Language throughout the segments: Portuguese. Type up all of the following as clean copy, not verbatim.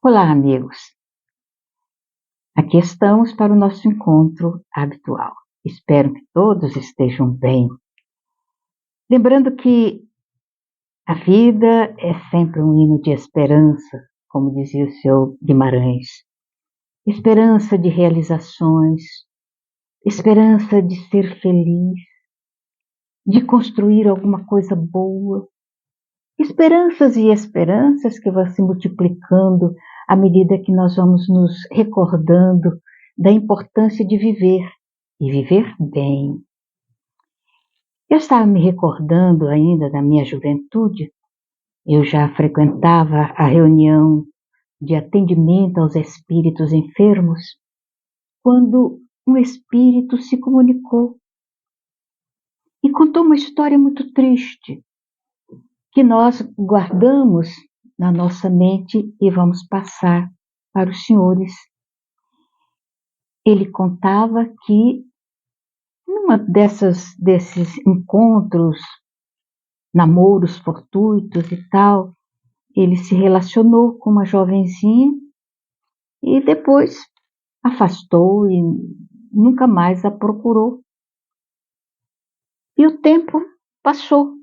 Olá, amigos. Aqui estamos para o nosso encontro habitual. Espero que todos estejam bem. Lembrando que a vida é sempre um hino de esperança, como dizia o seu Guimarães. Esperança de realizações, esperança de ser feliz, de construir alguma coisa boa. Esperanças e esperanças que vão se multiplicando à medida que nós vamos nos recordando da importância de viver e viver bem. Eu estava me recordando ainda da minha juventude, eu já frequentava a reunião de atendimento aos espíritos enfermos, quando um espírito se comunicou e contou uma história muito triste, que nós guardamos na nossa mente e vamos passar para os senhores. Ele contava que numa desses encontros, namoros fortuitos e tal, ele se relacionou com uma jovenzinha e depois afastou e nunca mais a procurou. E o tempo passou.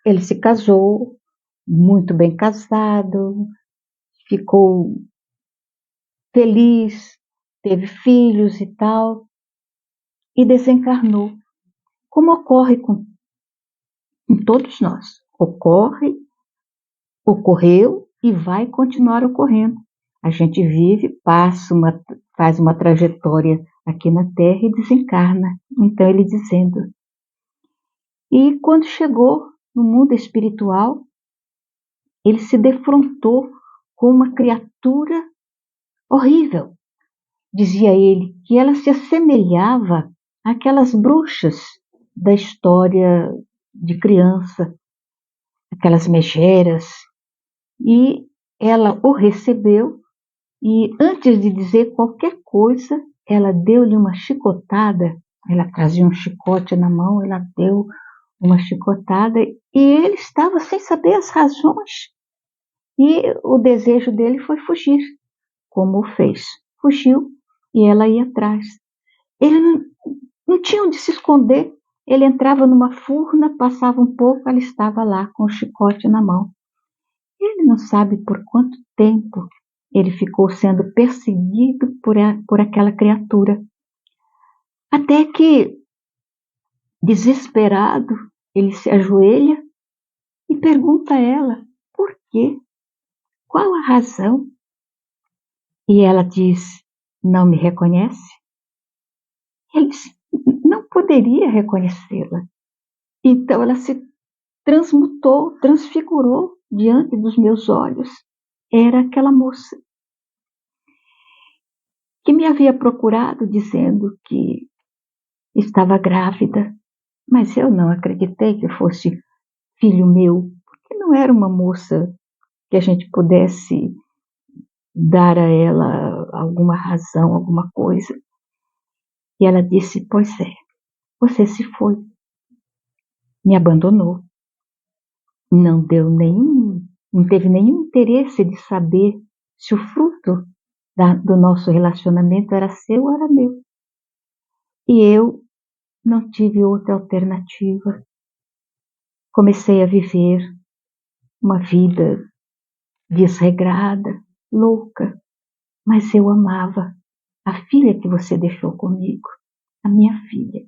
Ele se casou, muito bem casado, ficou feliz, teve filhos e tal, e desencarnou. Como ocorre com todos nós. Ocorreu e vai continuar ocorrendo. A gente vive, faz uma trajetória aqui na Terra e desencarna. Então ele dizendo. E quando chegou no mundo espiritual, ele se defrontou com uma criatura horrível. Dizia ele que ela se assemelhava àquelas bruxas da história de criança, aquelas megeras. E ela o recebeu e antes de dizer qualquer coisa, ela deu-lhe uma chicotada. Ela trazia um chicote na mão, ela deu uma chicotada e ele estava sem saber as razões. E o desejo dele foi fugir, como o fez. Fugiu e ela ia atrás. Ele não tinha onde se esconder. Ele entrava numa furna, passava um pouco, ela estava lá com o chicote na mão. Ele não sabe por quanto tempo ele ficou sendo perseguido por aquela criatura. Até que, desesperado, ele se ajoelha e pergunta a ela, por quê? Qual a razão? E ela diz, não me reconhece? Ele diz, não poderia reconhecê-la. Então ela se transmutou, transfigurou diante dos meus olhos. Era aquela moça que me havia procurado dizendo que estava grávida, mas eu não acreditei que fosse filho meu, porque não era uma moça que a gente pudesse dar a ela alguma razão, alguma coisa. E ela disse, pois é, você se foi, me abandonou, não teve nenhum interesse de saber se o fruto do nosso relacionamento era seu ou era meu. E eu não tive outra alternativa. Comecei a viver uma vida desregrada, louca, mas eu amava a filha que você deixou comigo, a minha filha.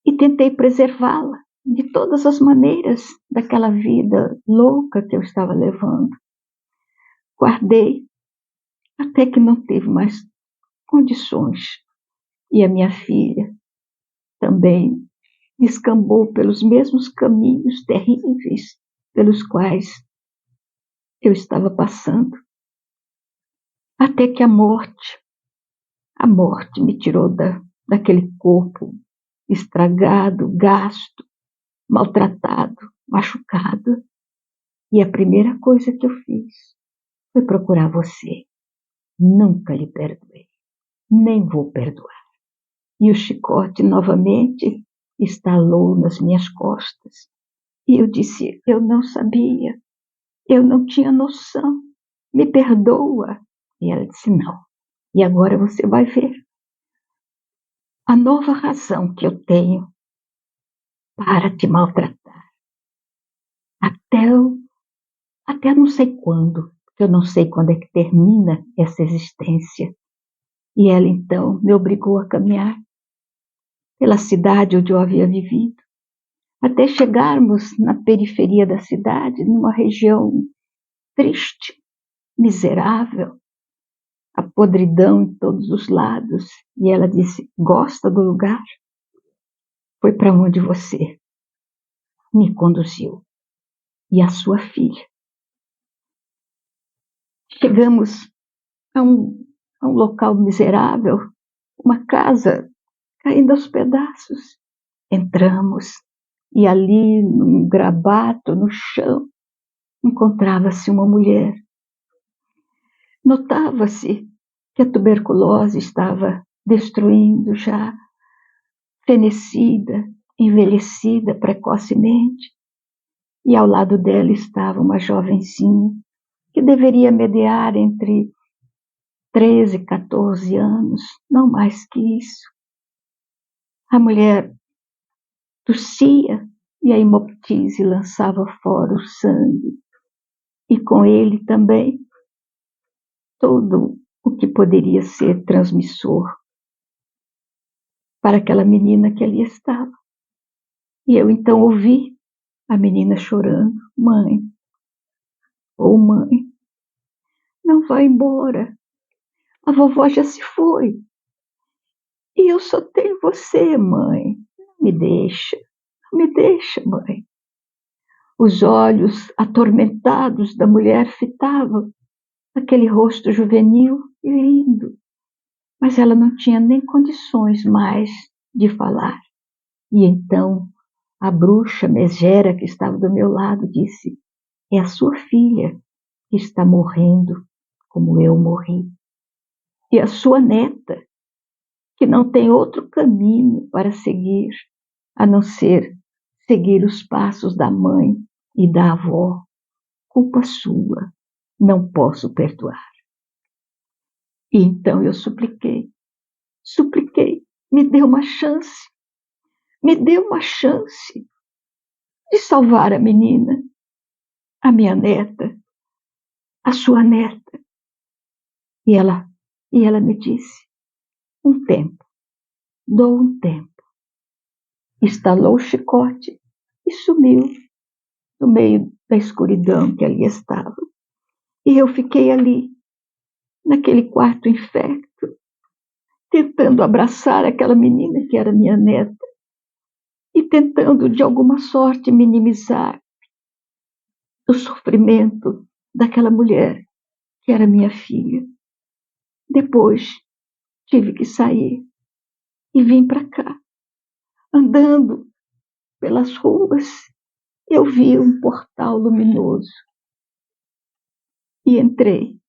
E tentei preservá-la de todas as maneiras daquela vida louca que eu estava levando. Guardei até que não teve mais condições. E a minha filha também descambou pelos mesmos caminhos terríveis pelos quais eu estava passando. Até que a morte me tirou daquele corpo estragado, gasto, maltratado, machucado. E a primeira coisa que eu fiz foi procurar você. Nunca lhe perdoei, nem vou perdoar. E o chicote novamente estalou nas minhas costas. E eu disse, eu não sabia, eu não tinha noção, me perdoa. E ela disse, não. E agora você vai ver a nova razão que eu tenho para te maltratar. Até não sei quando, porque eu não sei quando é que termina essa existência. E ela, então, me obrigou a caminhar pela cidade onde eu havia vivido, até chegarmos na periferia da cidade, numa região triste, miserável, a podridão em todos os lados. E ela disse, gosta do lugar? Foi para onde você me conduziu. E a sua filha. Chegamos a um local miserável, uma casa caindo aos pedaços. Entramos e ali, num grabato, no chão, encontrava-se uma mulher. Notava-se que a tuberculose estava destruindo já, fenecida, envelhecida precocemente. E ao lado dela estava uma jovencinha que deveria mediar entre 13 e 14 anos, não mais que isso. A mulher tossia e a hemoptise lançava fora o sangue. E com ele também todo o que poderia ser transmissor para aquela menina que ali estava. E eu então ouvi a menina chorando, mãe, oh mãe, não vá embora, a vovó já se foi, e eu só tenho você, mãe, não me deixa, mãe. Os olhos atormentados da mulher fitavam aquele rosto juvenil e lindo, mas ela não tinha nem condições mais de falar. E então a bruxa megera que estava do meu lado disse, é a sua filha que está morrendo como eu morri. E a sua neta, que não tem outro caminho para seguir, a não ser seguir os passos da mãe e da avó. Culpa sua, não posso perdoar. E então eu supliquei, me dê uma chance de salvar a menina, a minha neta, a sua neta. E ela me disse, um tempo, dou um tempo. Estalou o chicote e sumiu no meio da escuridão que ali estava. E eu fiquei ali, naquele quarto infecto, tentando abraçar aquela menina que era minha neta e tentando, de alguma sorte, minimizar o sofrimento daquela mulher que era minha filha. Depois tive que sair e vim para cá. Andando pelas ruas, eu vi um portal luminoso e entrei.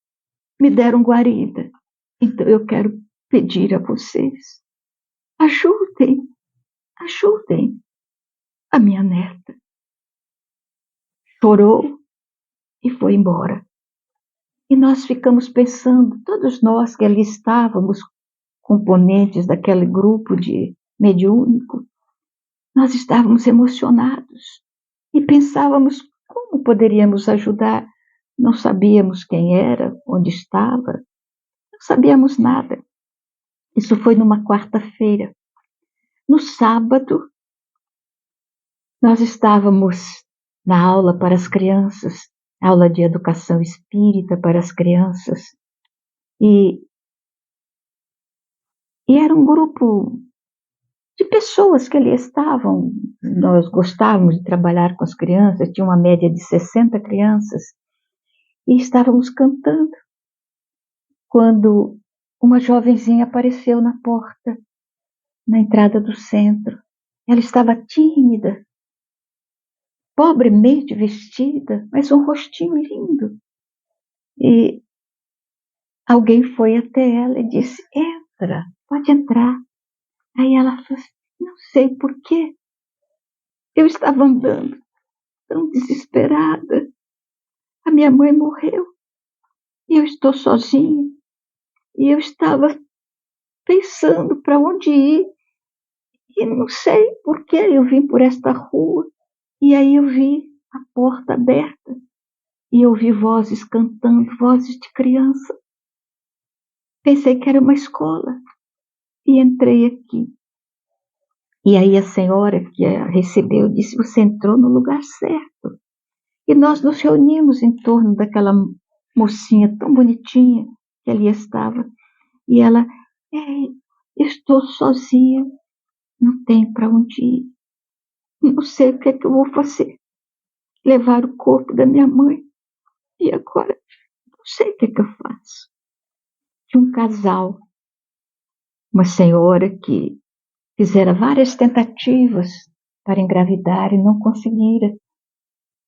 Me deram guarida. Então eu quero pedir a vocês, ajudem a minha neta. Chorou e foi embora. E nós ficamos pensando, todos nós que ali estávamos, componentes daquele grupo de mediúnico, nós estávamos emocionados e pensávamos como poderíamos ajudar. Não sabíamos quem era, onde estava, não sabíamos nada. Isso foi numa quarta-feira. No sábado, nós estávamos na aula para as crianças, aula de educação espírita para as crianças, e era um grupo de pessoas que ali estavam. Nós gostávamos de trabalhar com as crianças, tinha uma média de 60 crianças, e estávamos cantando, quando uma jovenzinha apareceu na porta, na entrada do centro. Ela estava tímida, pobremente vestida, mas um rostinho lindo. E alguém foi até ela e disse, entra, pode entrar. Aí ela falou assim, não sei por quê. Eu estava andando tão desesperada. A minha mãe morreu. e eu estou sozinha. E eu estava pensando para onde ir, e não sei por que eu vim por esta rua. E aí eu vi a porta aberta e ouvi vozes cantando, vozes de criança. Pensei que era uma escola e entrei aqui. E aí a senhora que a recebeu disse: você entrou no lugar certo. E nós nos reunimos em torno daquela mocinha tão bonitinha que ali estava. E ela: estou sozinha, não tenho para onde ir, não sei o que é que eu vou fazer. Levar o corpo da minha mãe e agora não sei o que é que eu faço. De um casal, uma senhora que fizera várias tentativas para engravidar e não conseguira.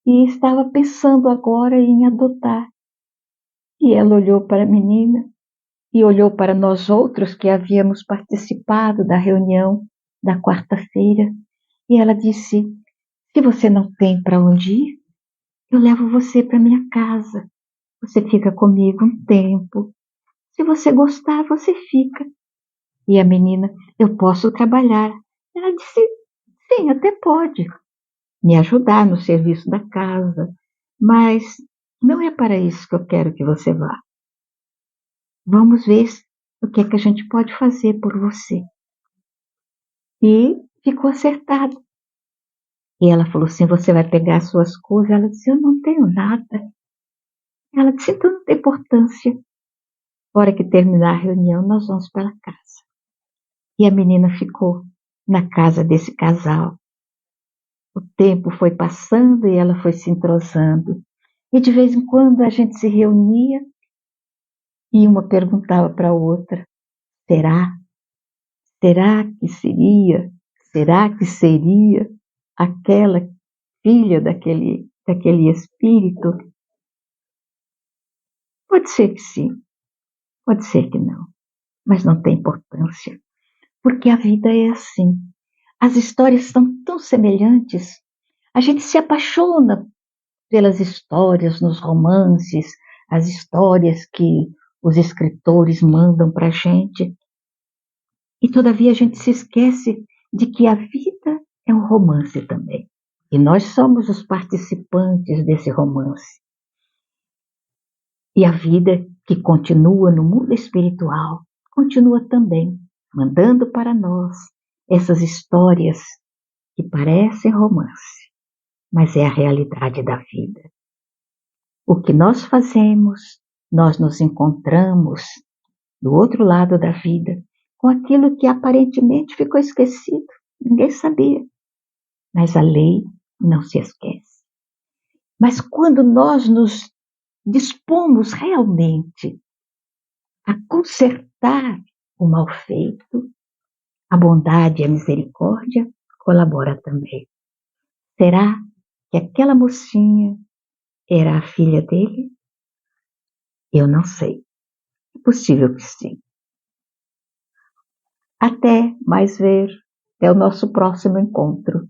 E estava pensando agora em adotar. E ela olhou para a menina e olhou para nós outros que havíamos participado da reunião da quarta-feira. E ela disse: se você não tem para onde ir, eu levo você para minha casa. Você fica comigo um tempo. Se você gostar, você fica. E a menina: eu posso trabalhar. Ela disse: sim, até pode me ajudar no serviço da casa, mas não é para isso que eu quero que você vá. Vamos ver o que é que a gente pode fazer por você. E ficou acertado. E ela falou assim: você vai pegar as suas coisas? Ela disse: eu não tenho nada. Ela disse: então não tem importância. Na hora que terminar a reunião, nós vamos para casa. E a menina ficou na casa desse casal. O tempo foi passando e ela foi se entrosando. E de vez em quando a gente se reunia e uma perguntava para a outra: será? Será que seria? Será que seria aquela filha daquele espírito? Pode ser que sim, pode ser que não, mas não tem importância, porque a vida é assim. As histórias são tão semelhantes. A gente se apaixona pelas histórias nos romances, as histórias que os escritores mandam para a gente. E todavia a gente se esquece de que a vida é um romance também. E nós somos os participantes desse romance. E a vida que continua no mundo espiritual continua também mandando para nós essas histórias que parecem romance, mas é a realidade da vida. O que nós fazemos, nós nos encontramos do outro lado da vida com aquilo que aparentemente ficou esquecido. Ninguém sabia, mas a lei não se esquece. Mas quando nós nos dispomos realmente a consertar o mal feito, a bondade e a misericórdia colabora também. Será que aquela mocinha era a filha dele? Eu não sei. É possível que sim. Até mais ver. Até o nosso próximo encontro.